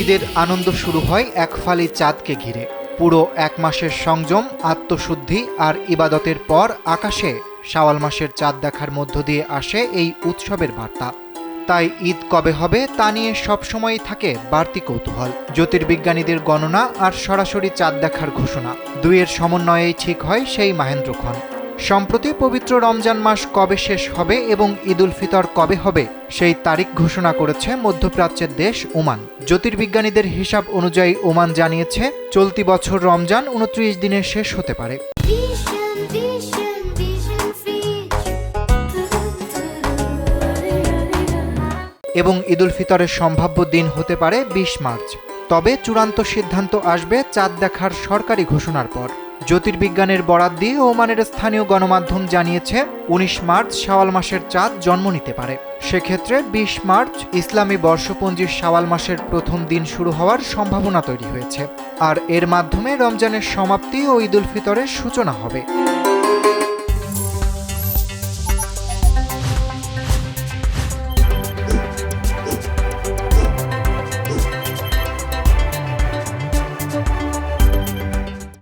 ঈদের আনন্দ শুরু হয় এক ফালি চাঁদকে ঘিরে। পুরো এক মাসের সংযম, আত্মশুদ্ধি আর ইবাদতের পর আকাশে শাওয়াল মাসের চাঁদ দেখার মধ্য দিয়ে আসে এই উৎসবের বার্তা। তাই ঈদ কবে হবে তা নিয়ে সবসময়ই থাকে বাড়তি কৌতূহল। জ্যোতির্বিজ্ঞানীদের গণনা আর সরাসরি চাঁদ দেখার ঘোষণা, দুইয়ের সমন্বয়েই ঠিক হয় সেই মাহেন্দ্রক্ষণ। সম্প্রতি পবিত্র রমজান মাস কবে শেষ হবে এবং ঈদ উল ফিতর কবে হবে সেই তারিখ ঘোষণা করেছে মধ্যপ্রাচ্যের দেশ ওমান। জ্যোতির্বিজ্ঞানীদের হিসাব অনুযায়ী ওমান জানিয়েছে চলতি বছর রমজান 29 দিনে শেষ হতে পারে। এবং ঈদ উল ফিতরের সম্ভাব্য দিন হতে পারে 20 মার্চ। তবে চূড়ান্ত সিদ্ধান্ত আসবে চাঁদ দেখার সরকারি ঘোষণার পর। জ্যোতির্বিজ্ঞানের বরাত দিয়ে ওমানের স্থানীয় গণমাধ্যম জানিয়েছে 19 মার্চ শাওয়াল মাসের চাঁদ জন্ম নিতে পারে। সেক্ষেত্রে 20 মার্চ ইসলামী বর্ষপঞ্জির শাওয়াল মাসের প্রথম দিন শুরু হওয়ার সম্ভাবনা তৈরি হয়েছে। আর এর মাধ্যমে রমজানের সমাপ্তি ও ঈদ উল ফিতরের সূচনা হবে।